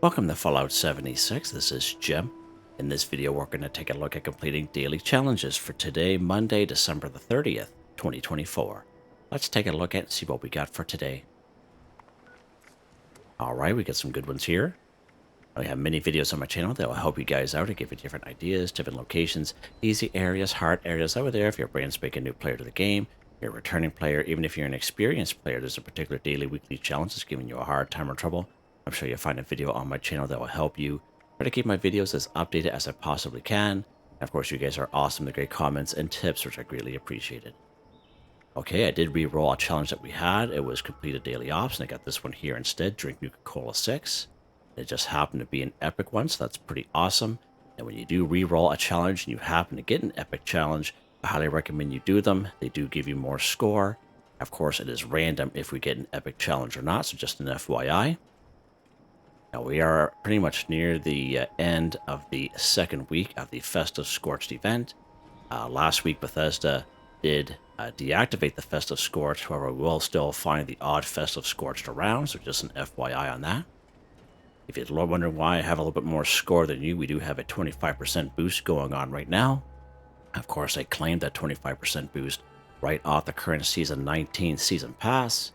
Welcome to Fallout 76. This is Jim. In this video, we're going to take a look at completing daily challenges for today, Monday, December the 30th, 2024. Let's take a look at see what we got for today. All right, we got some good ones here. I have many videos on my channel that will help you guys out and give you different ideas, different locations, easy areas, hard areas over there. If you're a brand spanking new player to the game, you're a returning player, even if you're an experienced player, there's a particular daily, weekly challenge that's giving you a hard time or trouble. I'm sure you'll find a video on my channel that will help you. Try to keep my videos as updated as I possibly can. And of course, you guys are awesome. The great comments and tips, which I greatly appreciated. Okay, I did re-roll a challenge that we had. It was complete a daily ops, and I got this one here instead. Drink Nuka-Cola 6. It just happened to be an epic one, so that's pretty awesome. And when you do re-roll a challenge and you happen to get an epic challenge, I highly recommend you do them. They do give you more score. Of course, it is random if we get an epic challenge or not, so just an FYI. Now, we are pretty much near the end of the second week of the Festive Scorched event. Last week, Bethesda did deactivate the Festive Scorched. However, we will still find the odd Festive Scorched around, so just an FYI on that. If you're wondering why I have a little bit more score than you, we do have a 25% boost going on right now. Of course, I claimed that 25% boost right off the current Season 19 Season Pass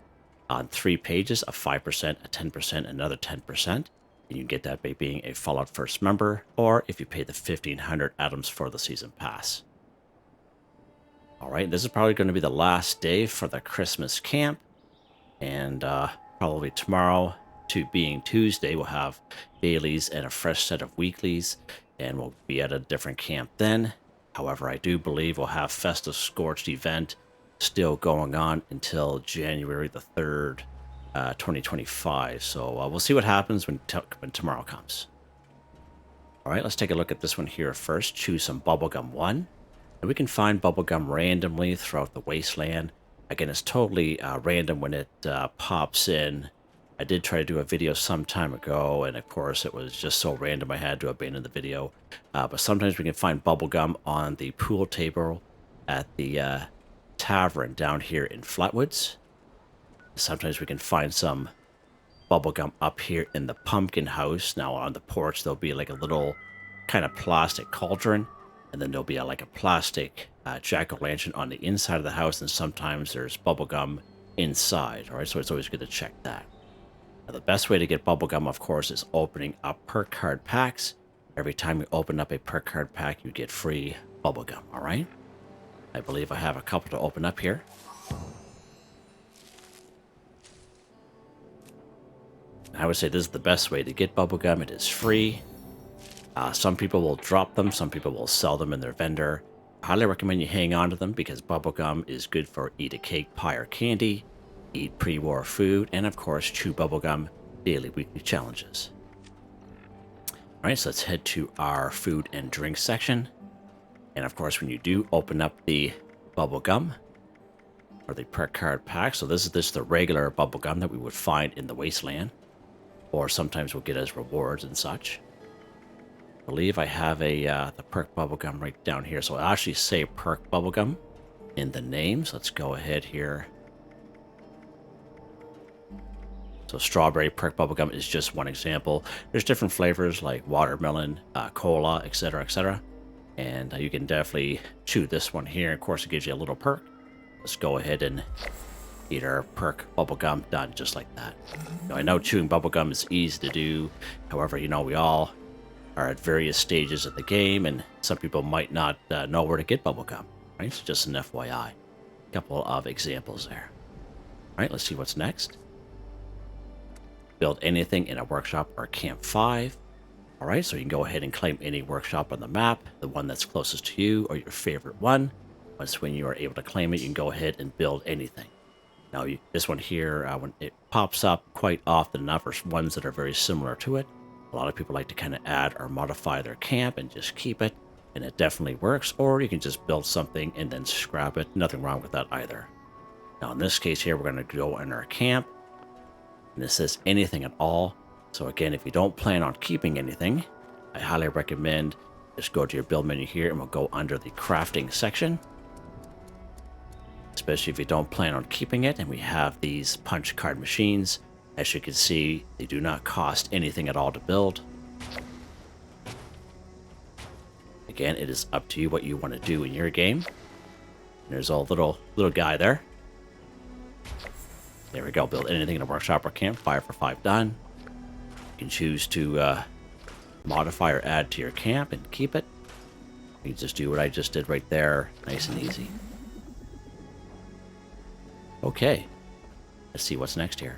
on 3 pages, a 5%, a 10%, another 10%. And you can get that by being a Fallout First member, or if you pay the 1,500 atoms for the Season Pass. All right, this is probably going to be the last day for the Christmas camp. And probably tomorrow, to being Tuesday, we'll have dailies and a fresh set of weeklies. And we'll be at a different camp then. However, I do believe we'll have Festive Scorched event still going on until January the 3rd, 2025. So we'll see what happens when tomorrow comes. All right, let's take a look at this one here first. Choose some Bubblegum 1. And we can find Bubblegum randomly throughout the wasteland. Again, it's totally random when it pops in. I did try to do a video some time ago, and of course it was just so random I had to abandon the video. But sometimes we can find Bubblegum on the pool table at the tavern down here in Flatwoods. Sometimes we can find some Bubblegum up here in the pumpkin house. Now on the porch there'll be like a little kind of plastic cauldron, and then there'll be like a plastic jack-o'-lantern on the inside of the house, and sometimes there's Bubblegum inside. All right, so it's always good to check that. Now, the best way to get Bubblegum, of course, is opening up perk card packs. Every time you open up a perk card pack, you get free Bubblegum, all right? I believe I have a couple to open up here. I would say this is the best way to get Bubblegum. It is free. Some people will drop them. Some people will sell them in their vendor. I highly recommend you hang on to them because Bubblegum is good for eat a cake, pie, or candy. Eat pre-war food, and of course, chew bubblegum daily, weekly challenges. All right, so let's head to our food and drink section. And of course, when you do open up the bubblegum, or the perk card pack, so this is the regular bubblegum that we would find in the wasteland, or sometimes we'll get as rewards and such. I believe I have the perk bubblegum right down here, so I actually say perk bubblegum in the name. So let's go ahead here. So strawberry perk bubblegum is just one example. There's different flavors like watermelon, cola, etc., etc. And you can definitely chew this one here. Of course, it gives you a little perk. Let's go ahead and eat our perk bubblegum done just like that. Now, I know chewing bubblegum is easy to do. However, you know, we all are at various stages of the game, and some people might not know where to get bubblegum. Right? So just an FYI. A couple of examples there. All right, let's see what's next. Build anything in a workshop or camp 5. All right, so you can go ahead and claim any workshop on the map, the one that's closest to you or your favorite one. Once when you are able to claim it, you can go ahead and build anything. Now, this one here, when it pops up quite often enough, are ones that are very similar to it. A lot of people like to kind of add or modify their camp and just keep it, and it definitely works. Or you can just build something and then scrap it. Nothing wrong with that either. Now, in this case here, we're going to go in our camp. And this says anything at all. So again, if you don't plan on keeping anything, I highly recommend just go to your build menu here and we'll go under the crafting section. Especially if you don't plan on keeping it. And we have these punch card machines. As you can see, they do not cost anything at all to build. Again, it is up to you what you want to do in your game. There's a little guy there. There we go. Build anything in a workshop or camp. 5 for 5 done. You can choose to modify or add to your camp and keep it. You just do what I just did right there. Nice and easy. Okay. Let's see what's next here.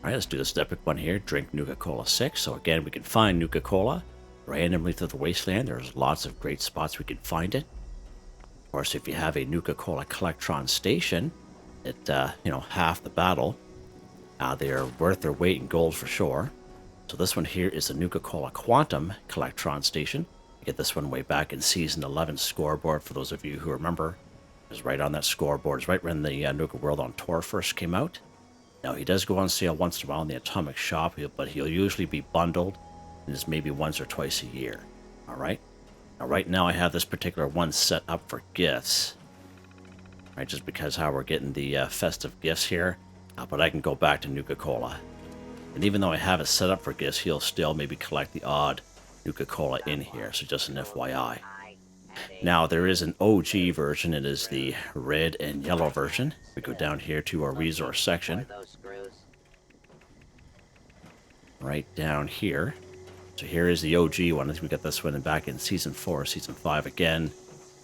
Alright, let's do this epic one here. Drink Nuka-Cola 6. So again, we can find Nuka-Cola randomly through the wasteland. There's lots of great spots we can find it. Of course, if you have a Nuka-Cola Collectron station at, half the battle, they are worth their weight in gold for sure. So this one here is the Nuka-Cola Quantum Collectron station. You get this one way back in Season 11 scoreboard, for those of you who remember. It was right on that scoreboard. It's right when the Nuka World on Tour first came out. Now, he does go on sale once in a while in the Atomic Shop, but he'll usually be bundled, and it's maybe once or twice a year. All right? Now, right now, I have this particular one set up for gifts. Right, just because how we're getting the festive gifts here. But I can go back to Nuka-Cola. And even though I have it set up for gifts, he'll still maybe collect the odd Nuka-Cola in here. So just an FYI. Now, there is an OG version. It is the red and yellow version. We go down here to our resource section. Right down here. So here is the OG one. We got this one back in Season 4, Season 5 again.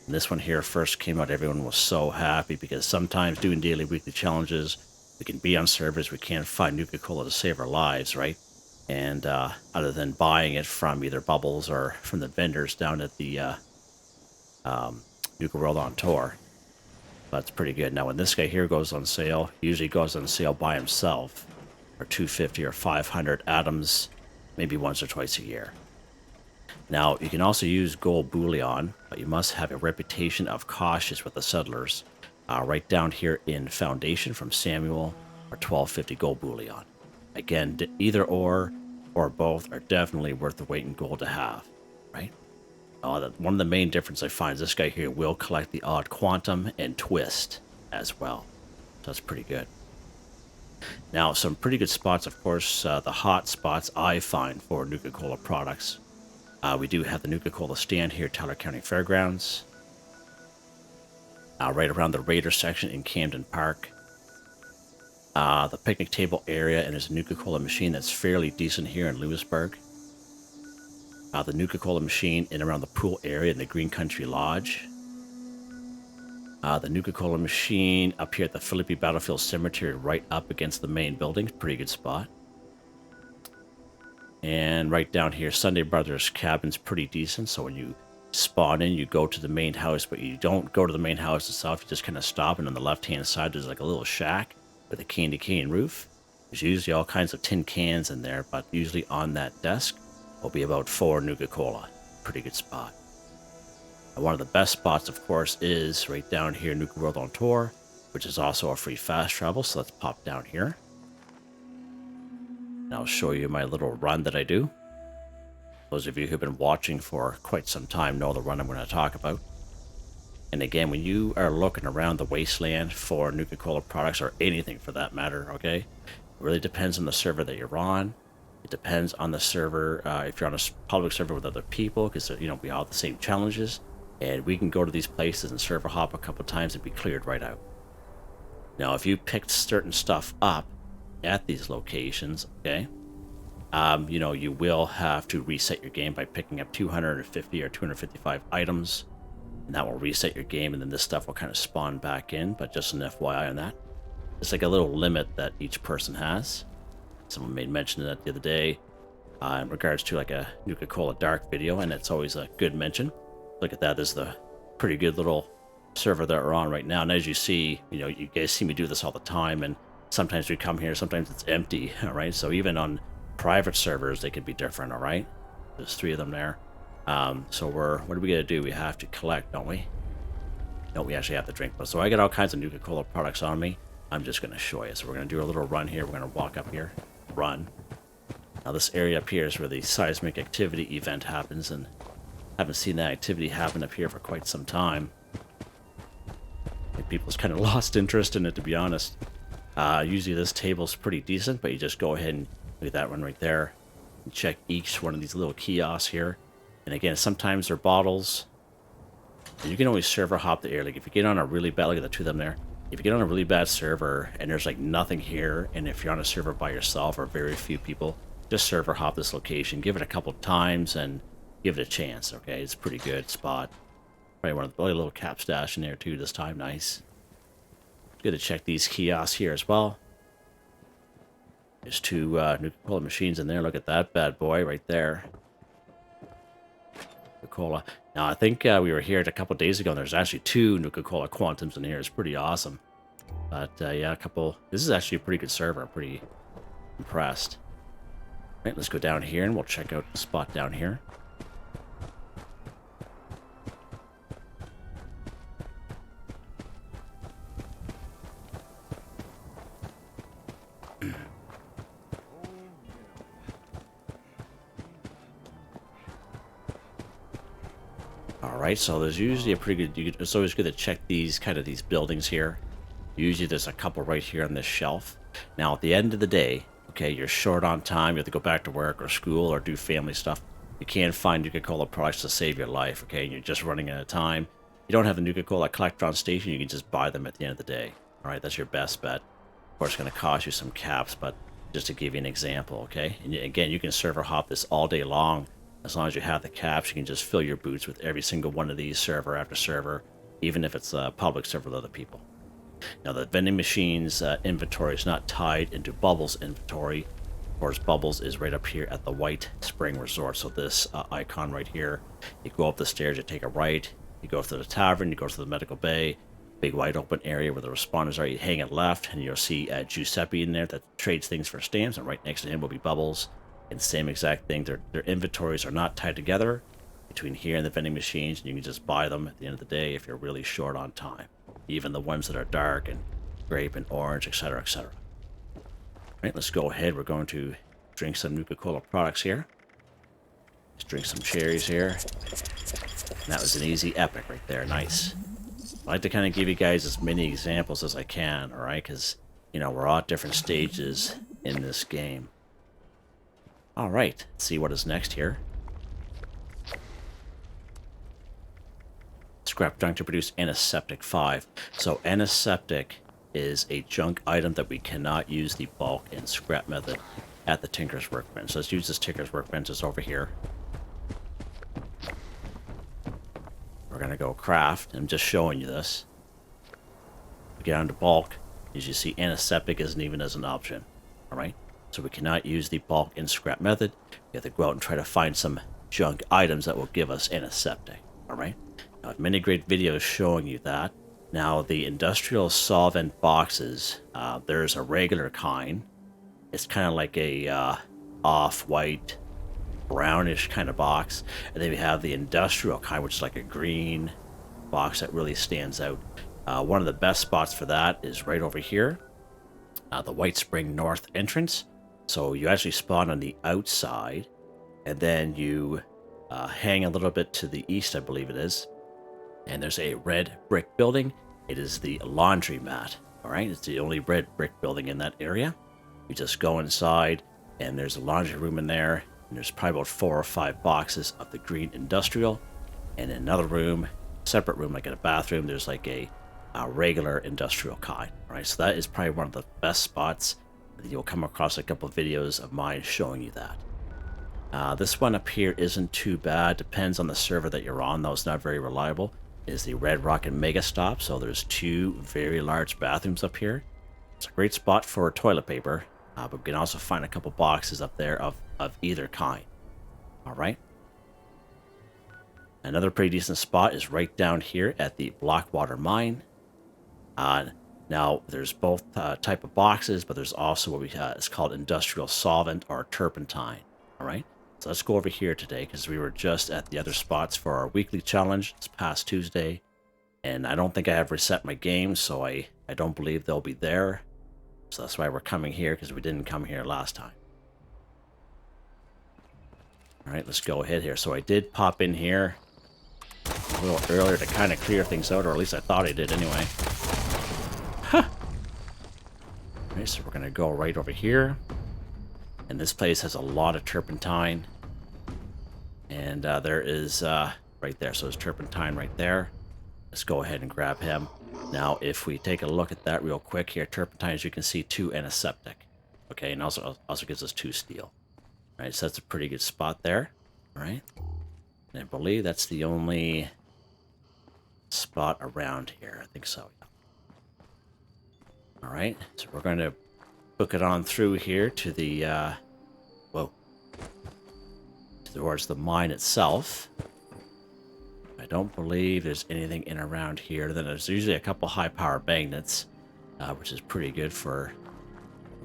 And this one here first came out. Everyone was so happy because sometimes doing daily, weekly challenges, we can be on servers, we can't find Nuka-Cola to save our lives, right? And other than buying it from either Bubbles or from the vendors down at the Nuka World on Tour. That's pretty good. Now, when this guy here goes on sale, he usually goes on sale by himself for 250 or 500 atoms, maybe once or twice a year. Now, you can also use gold bullion, but you must have a reputation of cautious with the settlers. Right down here in Foundation from Samuel, or 1250 gold bullion. Again, either or both are definitely worth the weight in gold to have, right? One of the main differences I find is this guy here will collect the odd quantum and twist as well. So that's pretty good. Now, some pretty good spots, of course, the hot spots I find for Nuka-Cola products. We do have the Nuka-Cola stand here at Tyler County Fairgrounds. Right around the Raider section in Camden Park. The picnic table area, and there's a Nuka-Cola machine that's fairly decent here in Lewisburg. The Nuka-Cola machine in around the pool area in the Green Country Lodge. The Nuka-Cola machine up here at the Philippi Battlefield Cemetery right up against the main building. Pretty good spot. And right down here, Sunday Brothers Cabin's pretty decent. So when you spawn in, you go to the main house, but you don't go to the main house itself. You just kind of stop, and on the left-hand side, there's like a little shack with a candy cane roof. There's usually all kinds of tin cans in there, but usually on that desk will be about 4 Nuka-Cola. Pretty good spot. And one of the best spots, of course, is right down here, Nuka World on Tour, which is also a free fast travel. So let's pop down here. And I'll show you my little run that I do. Those of you who've been watching for quite some time know the run I'm going to talk about. And again, when you are looking around the wasteland for Nuka-Cola products, or anything for that matter, okay, it really depends on the server that you're on. It depends on the server, if you're on a public server with other people, because, we all have the same challenges. And we can go to these places and server hop a couple times and be cleared right out. Now, if you picked certain stuff up at these locations, okay, you will have to reset your game by picking up 250 or 255 items, and that will reset your game, and then this stuff will kind of spawn back in. But just an FYI on that, it's like a little limit that each person has. Someone made mention of that the other day in regards to like a Nuka-Cola Dark video, and it's always a good mention. Look at that. This is the pretty good little server that we're on right now. And as you see, you guys see me do this all the time, and sometimes we come here, sometimes it's empty, all right? So even on private servers, they can be different, all right? There's 3 of them there. So what are we going to do? We have to collect, don't we? No, we actually have to drink. So I got all kinds of Nuka-Cola products on me. I'm just going to show you. So we're going to do a little run here. We're going to walk up here, run. Now this area up here is where the seismic activity event happens, and I haven't seen that activity happen up here for quite some time. And people's kind of lost interest in it, to be honest. Usually this table's pretty decent, but you just go ahead and look at that one right there. And check each one of these little kiosks here. And again, sometimes they're bottles. And you can always server hop the area. Like if you get on a really bad, look at the two of them there. If you get on a really bad server and there's like nothing here, and if you're on a server by yourself or very few people, just server hop this location, give it a couple times and give it a chance, okay? It's a pretty good spot. Probably one of the little cap stash in there too this time, nice. Good to check these kiosks here as well. There's two Nuka-Cola machines in there. Look at that bad boy right there. Nuka-Cola. Now, I think we were here a couple days ago, and there's actually two Nuka-Cola Quantums in here. It's pretty awesome. But, yeah, a couple... This is actually a pretty good server. I'm pretty impressed. All right, let's go down here, and we'll check out the spot down here. Alright, so there's usually a pretty good... It's always good to check these these buildings here. Usually there's a couple right here on this shelf. Now, at the end of the day, okay, you're short on time. You have to go back to work or school or do family stuff. You can't find Nuka-Cola products to save your life, okay? And you're just running out of time. You don't have the Nuka-Cola collector on station. You can just buy them at the end of the day. Alright, that's your best bet. Of course, it's going to cost you some caps, but just to give you an example, okay? And again, you can server hop this all day long. As long as you have the caps, you can just fill your boots with every single one of these server after server, even if it's a public server with other people. Now, the vending machine's inventory is not tied into Bubbles' inventory. Of course, Bubbles is right up here at the White Spring Resort. So this icon right here, you go up the stairs, you take a right, you go to the tavern, you go to the medical bay, big wide open area where the responders are. You hang it left, and you'll see Giuseppe in there that trades things for stamps, and right next to him will be Bubbles. And same exact thing, their inventories are not tied together between here and the vending machines, and you can just buy them at the end of the day if you're really short on time. Even the ones that are dark and grape and orange, etc., etc. Alright, let's go ahead. We're going to drink some Nuka-Cola products here. Let's drink some cherries here. And that was an easy epic right there, nice. I like to kind of give you guys as many examples as I can, alright? Because, you know, we're all at different stages in this game. Alright, let's see what is next here. Scrap junk to produce Antiseptic 5. So Antiseptic is a junk item that we cannot use the bulk and scrap method at the Tinker's Workbench. So let's use this Tinker's Workbench that's over here. We're going to go craft. I'm just showing you this. We get on to bulk. As you see, Antiseptic isn't even as an option. Alright? So we cannot use the bulk and scrap method. We have to go out and try to find some junk items that will give us Antiseptic. Alright? I have many great videos showing you that. Now, the industrial solvent boxes, there's a regular kind. It's kind of like a off-white, brownish kind of box. And then we have the industrial kind, which is like a green box that really stands out. One of the best spots for that is right over here. The White Spring North entrance. So you actually spawn on the outside, and then you hang a little bit to the east, I believe it is. And there's a red brick building. It is the laundromat. Alright, it's the only red brick building in that area. You just go inside, and there's a laundry room in there, and there's probably about 4 or 5 boxes of the green industrial. And in another room, separate room, like in a bathroom, there's like a regular industrial kind. Alright, so that is probably one of the best spots. You'll come across a couple of videos of mine showing you that. This one up here isn't too bad. Depends on the server that you're on, though. It's not very reliable. Is the Red Rocket Mega Stop. So there's 2 very large bathrooms up here. It's a great spot for toilet paper. But we can also find a couple boxes up there of either kind. Alright. Another pretty decent spot is right down here at the Blackwater Mine. Now, there's both type of boxes, but there's also what we it's called industrial solvent or turpentine. All right, so let's go over here today because we were just at the other spots for our weekly challenge this past Tuesday, and I don't think I have reset my game, so I don't believe they'll be there. So that's why we're coming here, because we didn't come here last time. All right, let's go ahead here. So I did pop in here a little earlier to kind of clear things out, or at least I thought I did anyway. Alright, so we're going to go right over here. And this place has a lot of turpentine. And there is right there. So there's turpentine right there. Let's go ahead and grab him. Now, if we take a look at that real quick here, turpentine, as you can see, 2 antiseptic. Okay, and also gives us 2 steel. All right, so that's a pretty good spot there. All right. And I believe that's the only spot around here. I think so. All right, so we're going to book it on through here to the, towards the mine itself. I don't believe there's anything in around here. Then there's usually a couple high-power magnets, which is pretty good for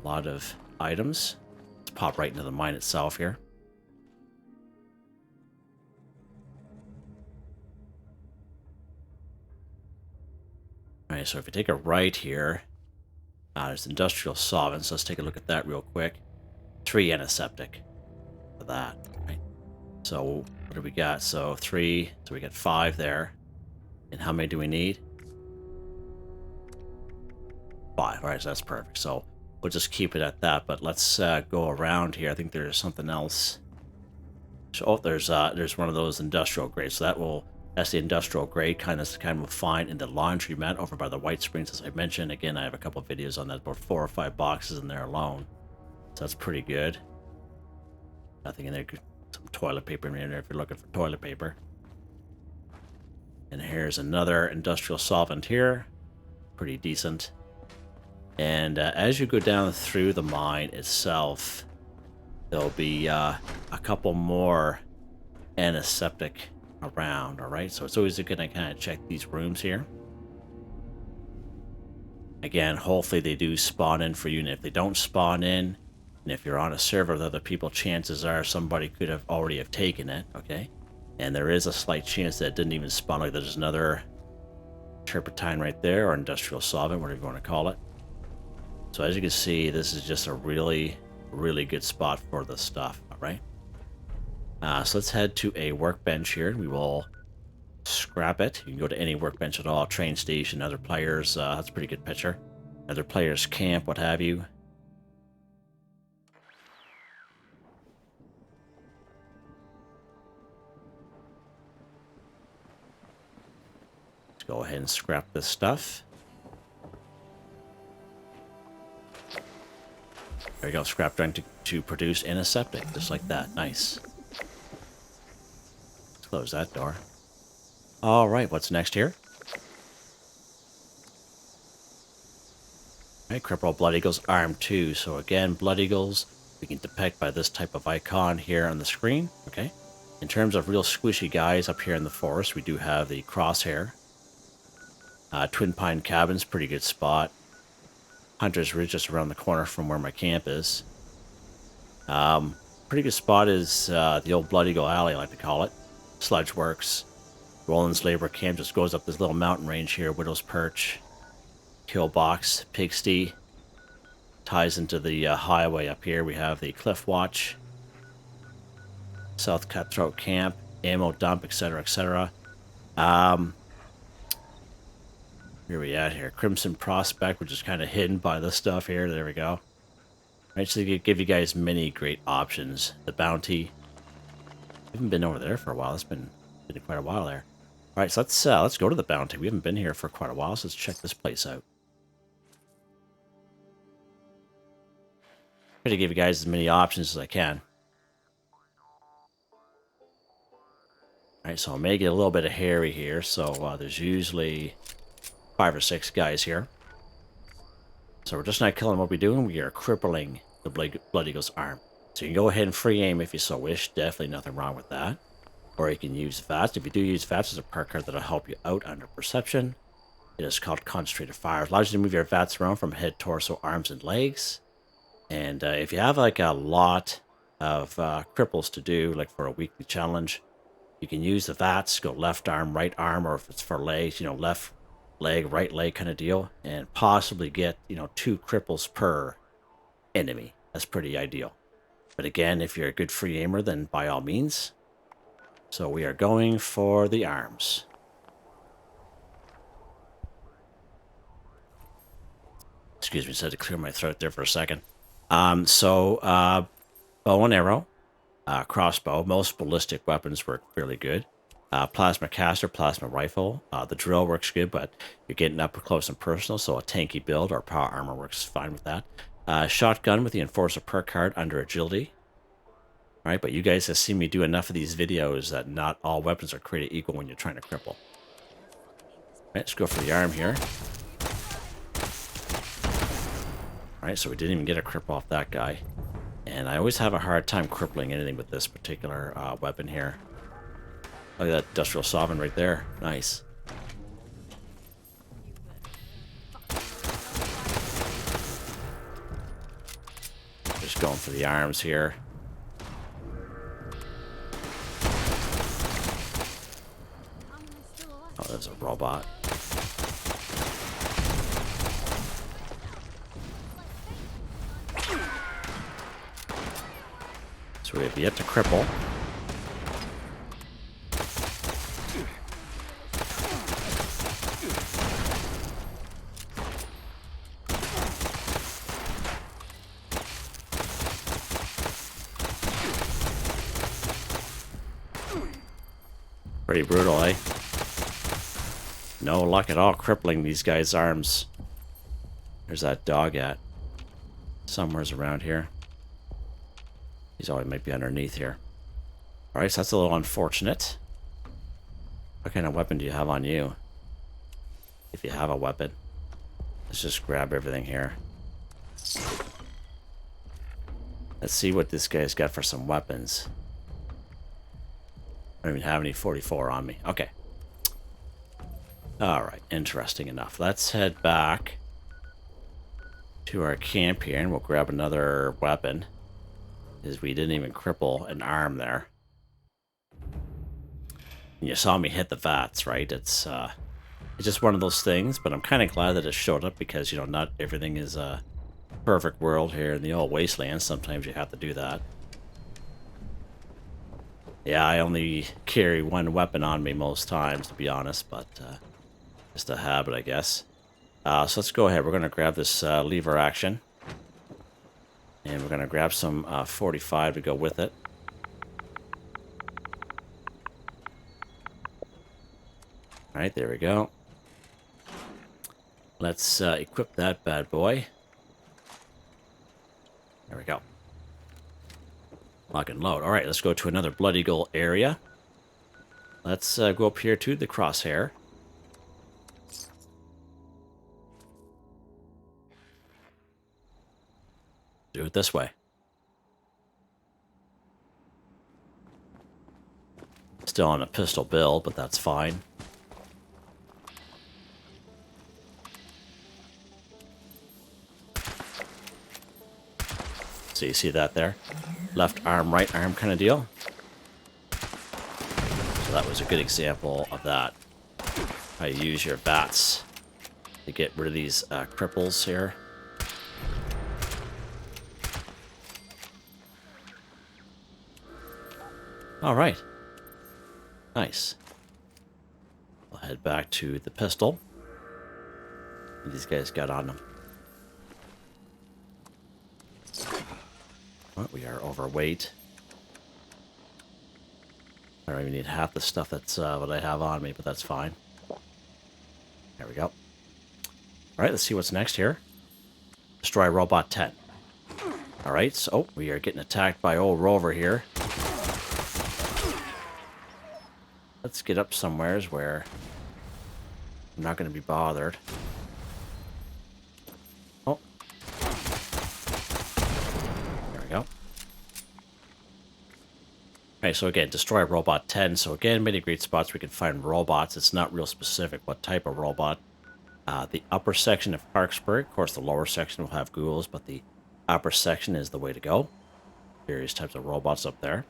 a lot of items. Let's pop right into the mine itself here. All right, so if you take a right here, there's industrial solvents. Let's take a look at that real quick. 3 antiseptic for that. Right. So what do we got? So 3. So we got 5 there. And how many do we need? 5. All right, so that's perfect. So we'll just keep it at that. But let's go around here. I think there's something else. So, there's one of those industrial grades. So that's the industrial grade kind of find in the laundromat over by the White Springs, as I mentioned. Again, I have a couple of videos on that, about 4 or 5 boxes in there alone. So that's pretty good. Nothing in there. Some toilet paper in there if you're looking for toilet paper. And here's another industrial solvent here. Pretty decent. And as you go down through the mine itself, there'll be a couple more antiseptic around, all right? So it's always good to kind of check these rooms here. Again, hopefully they do spawn in for you, and if they don't spawn in, and if you're on a server with other people, chances are somebody could have already have taken it, okay? And there is a slight chance that it didn't even spawn. Like there's another turpentine right there, or industrial solvent, whatever you want to call it. So as you can see, this is just a really, really good spot for the stuff, all right? So let's head to a workbench here. We will scrap it. You can go to any workbench at all, train station, other players. That's a pretty good picture. Other players' camp, what have you. Let's go ahead and scrap this stuff. There you go, scrap drying to produce antiseptic, just like that. Nice. Close that door. All right, what's next here? All right, Cripple, Blood Eagles, Arm 2. So again, Blood Eagles, we can depict by this type of icon here on the screen, okay? In terms of real squishy guys up here in the forest, we do have the Crosshair. Twin Pine Cabin's pretty good spot. Hunter's Ridge just around the corner from where my camp is. Pretty good spot is the old Blood Eagle Alley, I like to call it. Sludge Works. Roland's Labor Camp just goes up this little mountain range here. Widow's Perch. Killbox. Pigsty. Ties into the highway up here. We have the Cliff Watch. South Cutthroat Camp. Ammo Dump, etc., etc. Where we at here? Crimson Prospect, which is kind of hidden by this stuff here. There we go. Right, so they give you guys many great options. The Bounty. We haven't been over there for a while. It's been quite a while there. All right, so let's go to the Bounty. We haven't been here for quite a while, so let's check this place out. Try to give you guys as many options as I can. All right, so I'll make it a little bit of hairy here. So there's usually 5 or 6 guys here. So we're just not killing what we're doing. We are crippling the Blood Eagle's arm. So you can go ahead and free aim if you so wish. Definitely nothing wrong with that. Or you can use VATS. If you do use VATS, there's a perk card that'll help you out under Perception. It is called Concentrated Fire. It allows you to move your VATS around from head, torso, arms, and legs. And if you have like a lot of cripples to do, like for a weekly challenge, you can use the VATS, go left arm, right arm, or if it's for legs, left leg, right leg kind of deal, and possibly get, 2 cripples per enemy. That's pretty ideal. But again, if you're a good free aimer, then by all means. So we are going for the arms. Excuse me, just had to clear my throat there for a second. Bow and arrow, crossbow. Most ballistic weapons work fairly good. Plasma caster, plasma rifle. The drill works good, but you're getting up close and personal, so a tanky build or power armor works fine with that. Shotgun with the Enforcer perk card under agility. All right, but you guys have seen me do enough of these videos that not all weapons are created equal when you're trying to cripple. All right, let's go for the arm here. All right, so we didn't even get a cripple off that guy. And I always have a hard time crippling anything with this particular weapon here. Look at that industrial sovereign right there. Nice. Just going for the arms here. Oh, there's a robot. So we have yet to cripple. Pretty brutal, eh? No luck at all crippling these guys' arms. There's that dog at. Somewhere's around here. He's always might be underneath here. Alright, so that's a little unfortunate. What kind of weapon do you have on you? If you have a weapon. Let's just grab everything here. Let's see what this guy's got for some weapons. I don't even have any 44 on me. Okay. Alright, interesting enough. Let's head back to our camp here and we'll grab another weapon. Because we didn't even cripple an arm there. And you saw me hit the vats, right? It's just one of those things, but I'm kind of glad that it showed up because, you know, not everything is a perfect world here in the old wasteland. Sometimes you have to do that. Yeah, I only carry one weapon on me most times, to be honest, but just a habit, I guess. So let's go ahead. We're going to grab this lever action. And we're going to grab some 45 to go with it. Alright, there we go. Let's equip that bad boy. There we go. Lock and load. Alright, let's go to another Blood Eagle area. Let's go up here to the crosshair. Do it this way. Still on a pistol build, but that's fine. So you see that there? Left arm, right arm kind of deal. So that was a good example of that. How you use your bats to get rid of these cripples here. All right. Nice. We'll head back to the pistol. These guys got on them. Well, we are overweight. I don't even need half the stuff that's what I have on me, but that's fine. There we go. All right, let's see what's next here. Destroy Robot 10. All right, so we are getting attacked by old Rover here. Let's get up somewheres where I'm not going to be bothered. Oh. There we go. Alright, so again, destroy Robot 10. So again, many great spots we can find robots. It's not real specific what type of robot. The upper section of Parksburg, of course the lower section will have ghouls, but the upper section is the way to go. Various types of robots up there.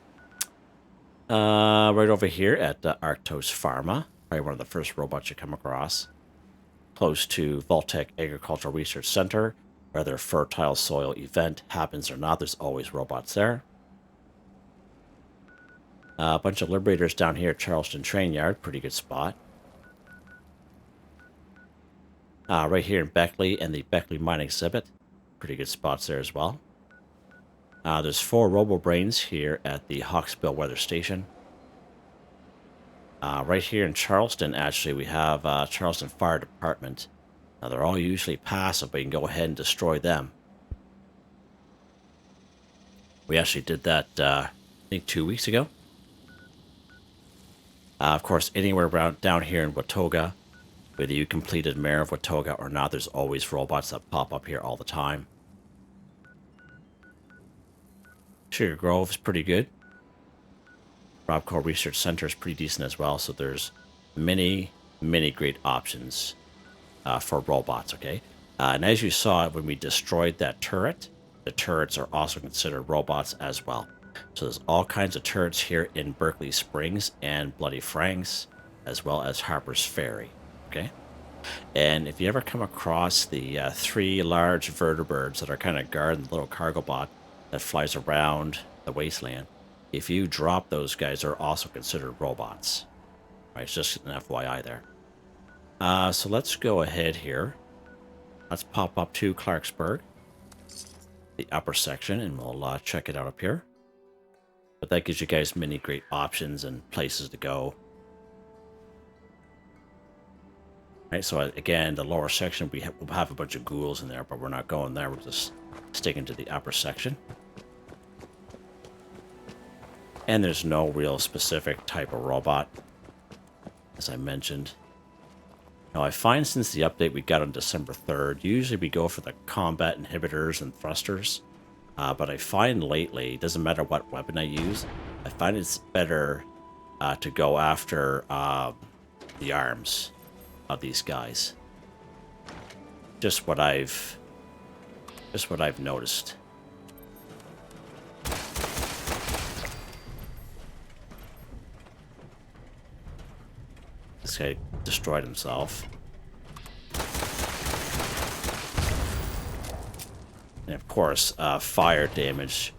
Right over here at Arctos Pharma, probably one of the first robots you come across. Close to Voltec Agricultural Research Center, whether a fertile soil event happens or not, there's always robots there. A bunch of Liberators down here at Charleston Train Yard, pretty good spot. Right here in Beckley and the Beckley Mine Exhibit. Pretty good spots there as well. There's 4 Robo-Brains here at the Hawksbill Weather Station. Right here in Charleston, actually, we have Charleston Fire Department. Now, they're all usually passive, but you can go ahead and destroy them. We actually did that, I think, 2 weeks ago. Of course, anywhere around down here in Watauga, whether you completed Mayor of Watauga or not, there's always robots that pop up here all the time. Sugar Grove is pretty good. Robco Research Center is pretty decent as well, so there's many, many great options for robots, okay? And as you saw when we destroyed that turret, the turrets are also considered robots as well. So there's all kinds of turrets here in Berkeley Springs and Bloody Franks, as well as Harper's Ferry, okay? And if you ever come across the 3 large vertibirds that are kind of guarding the little cargo bot that flies around the wasteland, if you drop those guys, they're also considered robots. Right, it's just an FYI there. So let's go ahead here. Let's pop up to Clarksburg, the upper section, and we'll check it out up here. But that gives you guys many great options and places to go. Right, so again, the lower section, we'll have a bunch of ghouls in there, but we're not going there. We're just sticking to the upper section. And there's no real specific type of robot, as I mentioned. Now, I find since the update we got on December 3rd, usually we go for the combat inhibitors and thrusters. But I find lately, it doesn't matter what weapon I use, I find it's better to go after the arms of these guys. Just what I've noticed. This guy destroyed himself. And of course, fire damage.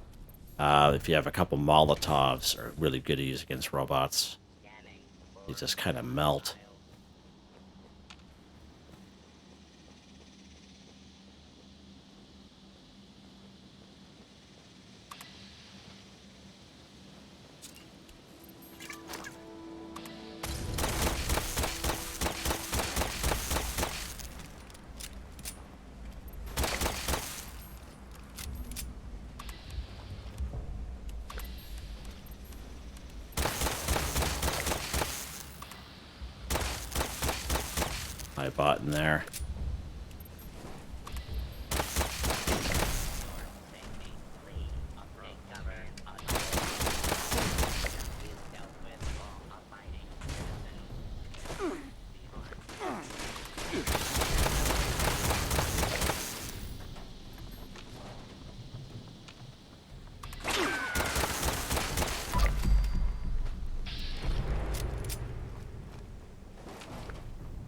If you have a couple Molotovs, are really good to use against robots. They just kind of melt. I bought in there.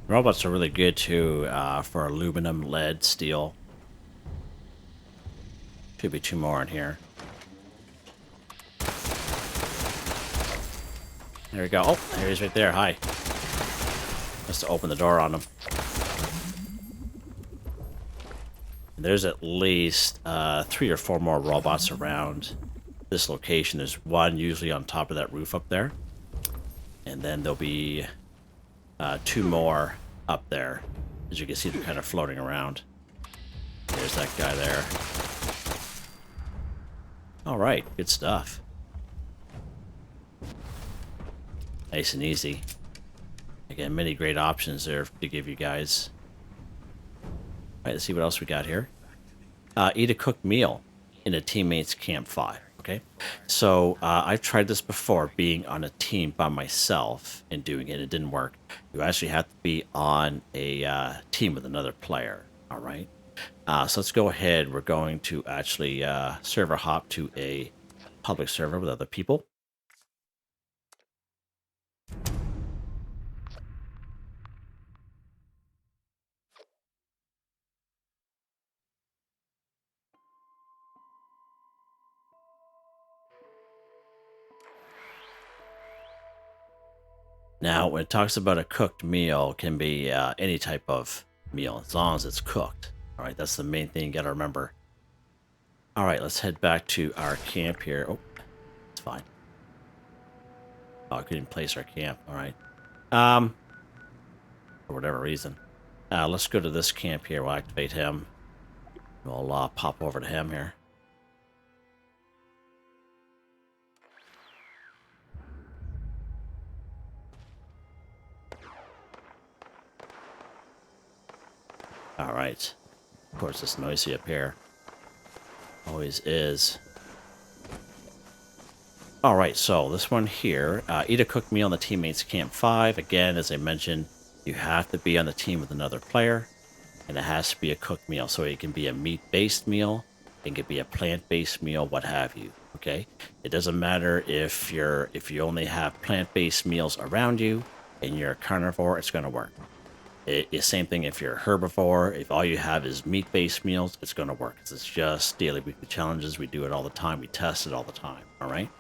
Robots are really good too for aluminum, lead, steel. Should be 2 more in here. There we go. Oh, there he is right there. Hi. Must have opened the door on him. There's at least 3 or 4 more robots around this location. There's one usually on top of that roof up there. And then there'll be 2 more up there. As you can see, they're kind of floating around. There's that guy there. All right, good stuff. Nice and easy. Again, many great options there to give you guys. All right, let's see what else we got here. Eat a cooked meal in a teammate's campfire. Okay, so I've tried this before, being on a team by myself and doing it. It didn't work. You actually have to be on a team with another player. All right. So let's go ahead. We're going to actually server hop to a public server with other people. Now, when it talks about a cooked meal, it can be any type of meal, as long as it's cooked. All right, that's the main thing you got to remember. All right, let's head back to our camp here. Oh, it's fine. Oh, I couldn't place our camp. All right. For whatever reason. Let's go to this camp here. We'll activate him. We'll pop over to him here. All right. Of course, it's noisy up here. Always is. All right, so this one here, eat a cooked meal on the teammates camp 5. Again, as I mentioned, you have to be on the team with another player, and it has to be a cooked meal. So it can be a meat-based meal, it can be a plant-based meal, what have you. Okay, it doesn't matter if you only have plant-based meals around you and you're a carnivore, it's going to work. It's same thing if you're a herbivore. If all you have is meat-based meals, it's going to work. It's just daily, weekly challenges. We do it all the time. We test it all the time. All right.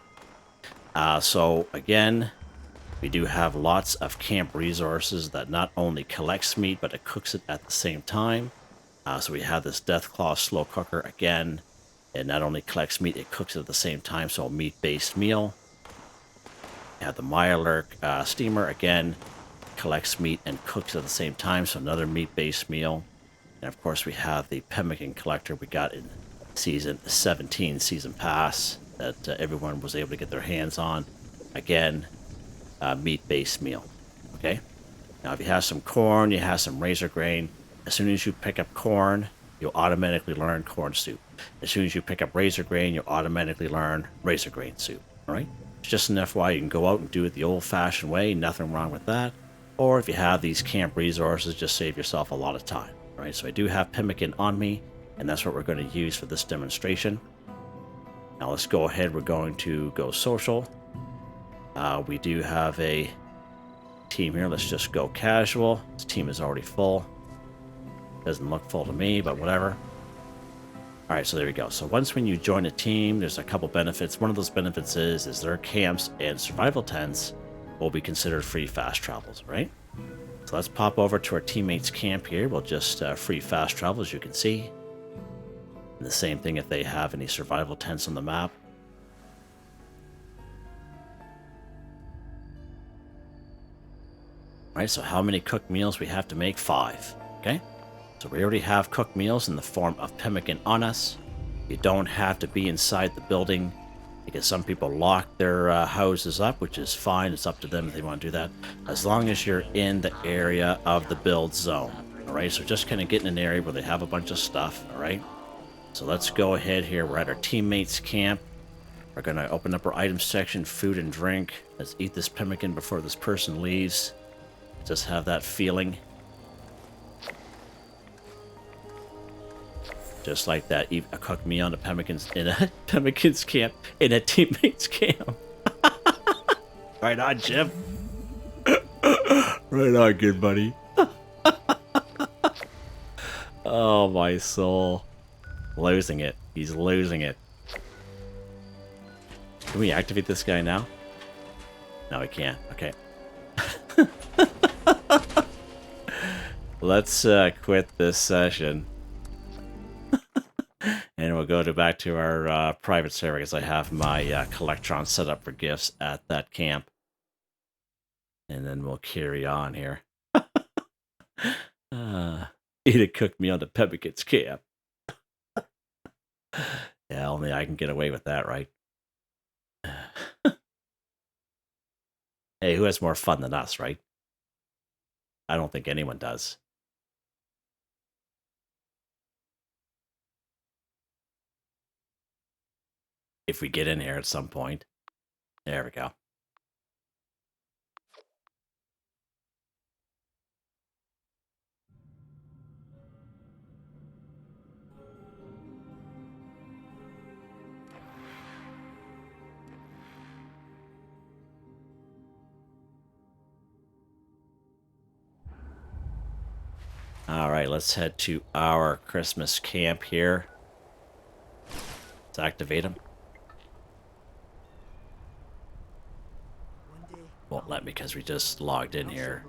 So again, we do have lots of camp resources that not only collects meat, but it cooks it at the same time. So we have this Deathclaw slow cooker again. It not only collects meat, it cooks it at the same time. So a meat-based meal. We have the Mirelurk steamer again, collects meat and cooks at the same time. So another meat-based meal. And of course, we have the pemmican collector we got in season 17 season pass that everyone was able to get their hands on. Again, meat-based meal. Okay. Now, if you have some corn, you have some razor grain. As soon as you pick up corn, you'll automatically learn corn soup. As soon as you pick up razor grain, you'll automatically learn razor grain soup. All right. It's just an FYI. You can go out and do it the old-fashioned way. Nothing wrong with that. Or if you have these camp resources, just save yourself a lot of time. All right. So I do have pemmican on me, and that's what we're going to use for this demonstration. Now let's go ahead. We're going to go social. We do have a team here. Let's just go casual. This team is already full. Doesn't look full to me, but whatever. All right, so there we go. So once when you join a team, there's a couple benefits. One of those benefits is their camps and survival tents will be considered free fast travels, right? So let's pop over to our teammates' camp here. We'll just free fast travel, as you can see. And the same thing if they have any survival tents on the map. All right, so how many cooked meals we have to make? 5. Okay, so we already have cooked meals in the form of pemmican on us. You don't have to be inside the building because some people lock their houses up, which is fine. It's up to them if they want to do that, as long as you're in the area of the build zone. All right, so just kind of get in an area where they have a bunch of stuff. All right, so let's go ahead here. We're at our teammates' camp. We're going to open up our items section, food and drink. Let's eat this pemmican before this person leaves. Just have that feeling. Just like that, eat a cooked meal in a pemmican's camp, in a teammate's camp. Right on, Jim. Right on, good buddy. Oh, my soul. Losing it. He's losing it. Can we activate this guy now? No, we can't. Okay. Let's quit this session. And we'll go back to our private server because I have my Collectron set up for gifts at that camp. And then we'll carry on here. Eat a cooked meal to Pemmican's camp. Yeah, only I can get away with that, right? Hey, who has more fun than us, right? I don't think anyone does. If we get in here at some point. There we go. All right, let's head to our Christmas camp here. Let's activate them. Won't let me because we just logged in here.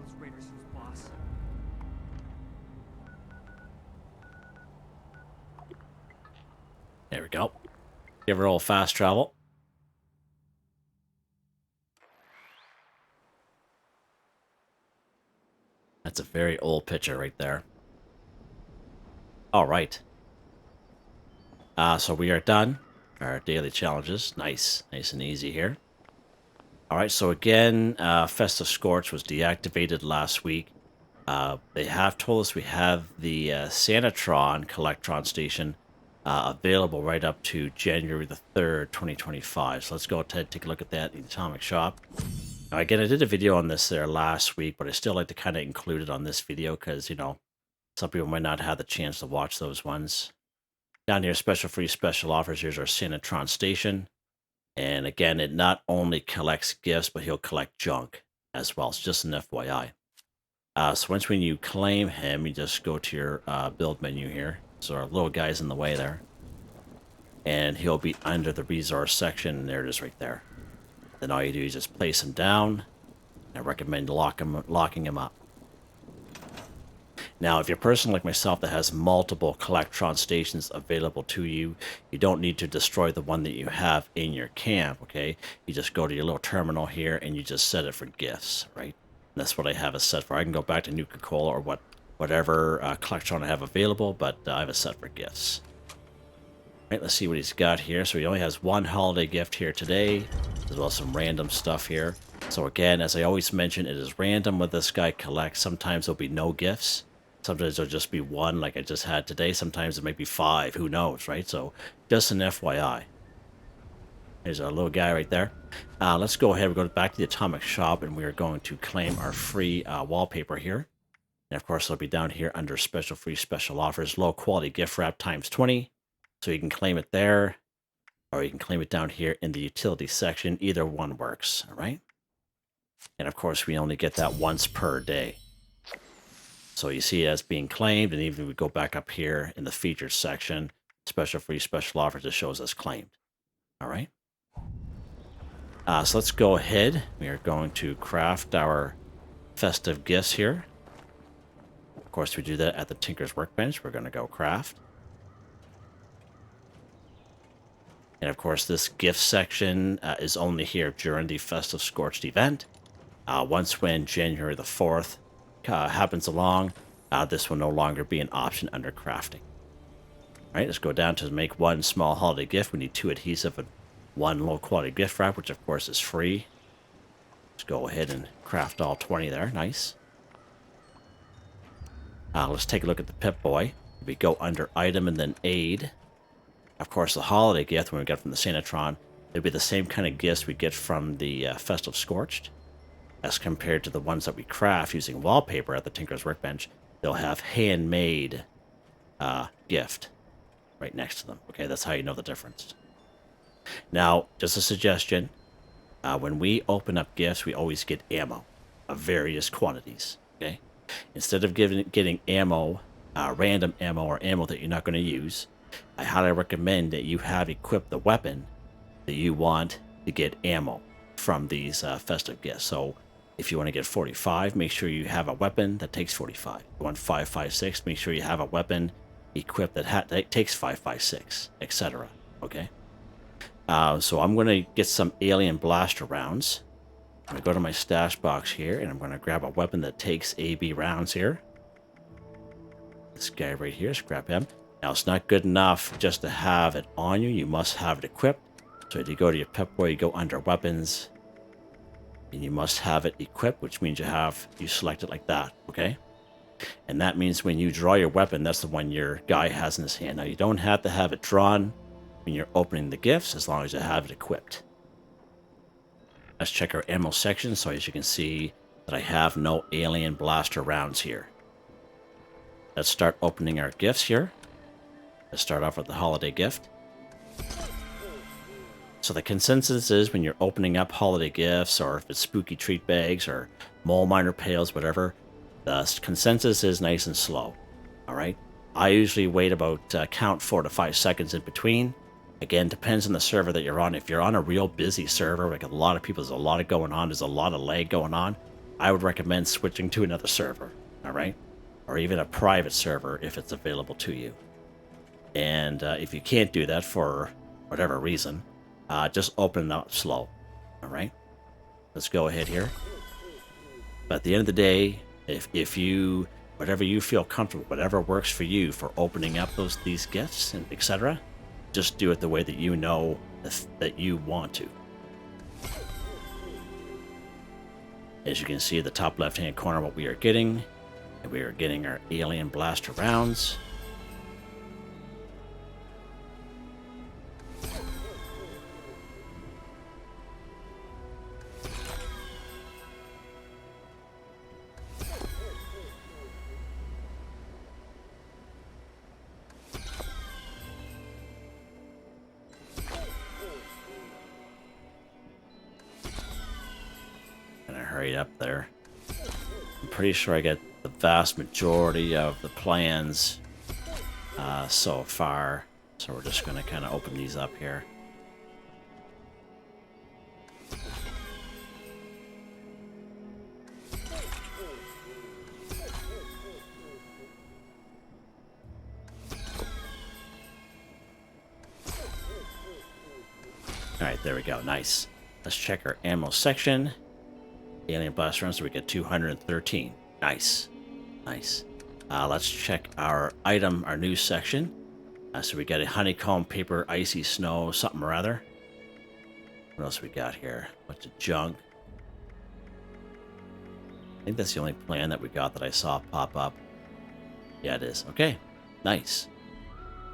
Give her a little fast travel. That's a very old picture right there. All right. So we are done. Our daily challenges. Nice. Nice and easy here. All right. So again, Festive Scorched was deactivated last week. They have told us we have the Santatron Collectron Station available right up to January the 3rd, 2025. So let's go ahead and take a look at that in the Atomic Shop. Now, again, I did a video on this there last week, but I still like to kind of include it on this video because, you know, some people might not have the chance to watch those ones. Down here, special free special offers. Here's our Santatron Station. And again, it not only collects gifts, but he'll collect junk as well. It's just an FYI. So once when you claim him, you just go to your build menu here. So our little guy's in the way there. And he'll be under the resource section. And there it is right there. Then all you do is just place him down. I recommend locking him up. Now, if you're a person like myself that has multiple Collectron stations available to you, you don't need to destroy the one that you have in your camp, okay? You just go to your little terminal here and you just set it for gifts, right? And that's what I have it set for. I can go back to Nuka-Cola or whatever Collectron I have available, but I have it set for gifts. Right, let's see what he's got here. So he only has one holiday gift here today, as well as some random stuff here. So again, as I always mention, it is random what this guy collects. Sometimes there'll be no gifts. Sometimes there'll just be one, like I just had today. Sometimes it might be 5. Who knows, right? So just an FYI. There's our little guy right there. Let's go ahead. We go back to the Atomic Shop, and we are going to claim our free wallpaper here. And of course, it'll be down here under special free special offers. Low quality gift wrap times 20. So you can claim it there, or you can claim it down here in the utility section. Either one works, all right? And of course, we only get that once per day. So you see it as being claimed, and even if we go back up here in the featured section, special free special offers, it shows us claimed. All right? So let's go ahead. We are going to craft our festive gifts here. Of course, we do that at the Tinker's Workbench. We're going to go craft. And of course, this gift section is only here during the Festive Scorched event. Once when January the 4th happens along, this will no longer be an option under crafting. All right, let's go down to make one small holiday gift. We need 2 adhesive and 1 low quality gift wrap, which of course is free. Let's go ahead and craft all 20 there. Nice. Let's take a look at the Pip-Boy. We go under item and then aid. Of course, the holiday gift, when we get from the Santatron, it'd be the same kind of gifts we get from the Festive Scorched, as compared to the ones that we craft using wallpaper at the Tinker's Workbench. They'll have handmade gift right next to them. Okay, that's how you know the difference. Now, just a suggestion, when we open up gifts, we always get ammo of various quantities. Okay, instead of getting ammo, random ammo or ammo that you're not going to use, I highly recommend that you have equipped the weapon that you want to get ammo from these festive gifts. So if you want to get 45, make sure you have a weapon that takes 45. If you want 5.56, make sure you have a weapon equipped that takes 5.56, etc. Okay? So I'm going to get some alien blaster rounds. I'm going to go to my stash box here, and I'm going to grab a weapon that takes AB rounds here. This guy right here, let's grab him. Now, it's not good enough just to have it on you. You must have it equipped. So if you go to your Pip-Boy, you go under weapons, and you must have it equipped, which means you select it like that, okay? And that means when you draw your weapon, that's the one your guy has in his hand. Now, you don't have to have it drawn when you're opening the gifts, as long as you have it equipped. Let's check our ammo section. So as you can see that I have no alien blaster rounds here. Let's start opening our gifts here. Let's start off with the holiday gift. So the consensus is when you're opening up holiday gifts, or if it's spooky treat bags or mole miner pails, whatever, the consensus is nice and slow. All right. I usually wait about count 4 to 5 seconds in between. Again, depends on the server that you're on. If you're on a real busy server, like a lot of people, there's a lot of going on, there's a lot of lag going on, I would recommend switching to another server. All right. Or even a private server if it's available to you. And if you can't do that for whatever reason, just open it up slow. All right, let's go ahead here. But at the end of the day, if you, whatever you feel comfortable, whatever works for you for opening up these gifts and etc., just do it the way that you know that you want to. As you can see at the top left-hand corner, what we are getting, and we are getting our alien blaster rounds. Hurry up there. I'm pretty sure I get the vast majority of the plans so far, so we're just going to kind of open these up here. Alright, there we go. Nice. Let's check our ammo section. Alien blast rounds, so we get 213. Nice. Nice. Let's check our item, our news section. So we got a honeycomb, paper, icy snow, something or other. What else we got here? Bunch of junk. I think that's the only plan that we got that I saw pop up. Yeah, it is. Okay. Nice.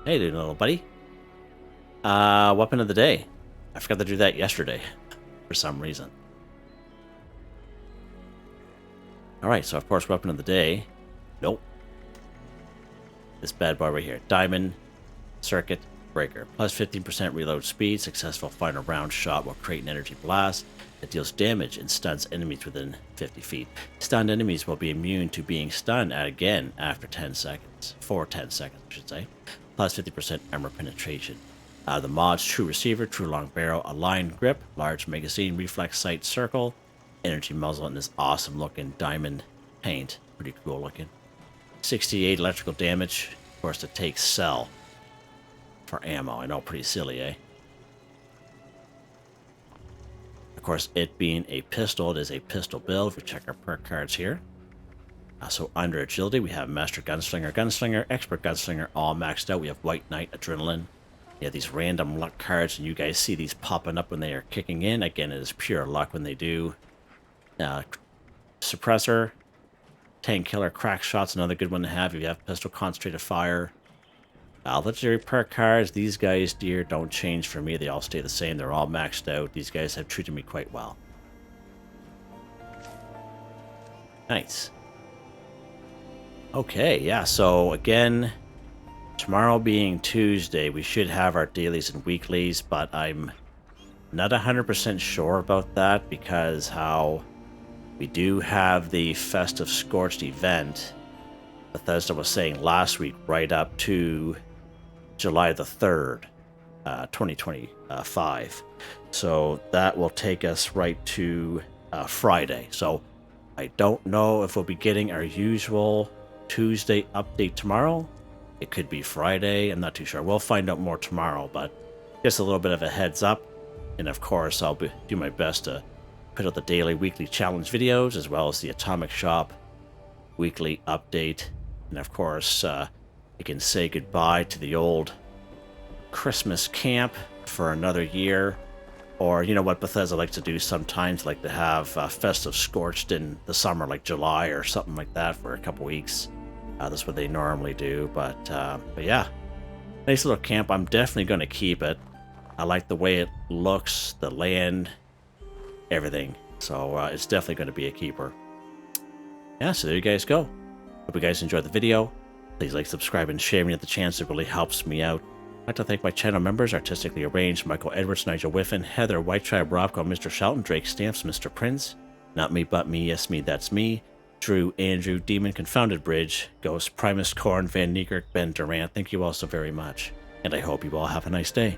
Hey, little buddy. Weapon of the day. I forgot to do that yesterday for some reason. Alright, so of course, weapon of the day. Nope. This bad boy right here. Diamond Circuit Breaker. Plus 15% reload speed. Successful final round shot will create an energy blast that deals damage and stuns enemies within 50 feet. Stunned enemies will be immune to being stunned again after 10 seconds. For 10 seconds, I should say. Plus 50% armor penetration. The mods: True Receiver, True Long Barrel, Aligned Grip, Large Magazine, Reflex Sight Circle, Energy Muzzle, and this awesome looking diamond paint. Pretty cool looking. 68 electrical damage. Of course, it takes cell for ammo. I know, pretty silly, eh? Of course, it being a pistol, it is a pistol build. If we check our perk cards here. So under agility, we have Master Gunslinger, Gunslinger, Expert Gunslinger, all maxed out. We have White Knight, Adrenaline. You have these random luck cards, and you guys see these popping up when they are kicking in. Again, it is pure luck when they do. Suppressor, Tank Killer, Crack Shot's another good one to have if you have Pistol Concentrated Fire. Legendary perk cards, these guys, dear, don't change for me. They all stay the same. They're all maxed out. These guys have treated me quite well. Nice. Okay, yeah, so again, tomorrow being Tuesday, we should have our dailies and weeklies, but I'm not 100% sure about that because how we do have the Festive Scorched event, Bethesda was saying last week, right up to July the 3rd, 2025. So that will take us right to Friday. So I don't know if we'll be getting our usual Tuesday update tomorrow. It could be Friday. I'm not too sure. We'll find out more tomorrow, but just a little bit of a heads up. And of course, I'll do my best to put out the daily, weekly challenge videos, as well as the Atomic Shop weekly update. And of course, you can say goodbye to the old Christmas camp for another year. Or, you know what Bethesda likes to do sometimes, like to have Festive Scorched in the summer, like July or something like that for a couple weeks. That's what they normally do. But yeah, nice little camp. I'm definitely going to keep it. I like the way it looks, the land, everything. So it's definitely going to be a keeper. Yeah, so there you guys go. Hope you guys enjoyed the video. Please like, subscribe, and share when you get the chance. It really helps me out. I'd like to thank my channel members: Artistically Arranged, Michael Edwards, Nigel Wiffen, Heather, Whitetribe, Robco, Mr. Shelton, Drake Stamps, Mr.Prince, NotMeButMeYesMeThatsMe, Yes Me, That's Me, Drew, Andrew, Demon, Confoundedbridge, Ghost, Primus, Corne van Niekerk, Ben Durant. Thank you all so very much. And I hope you all have a nice day.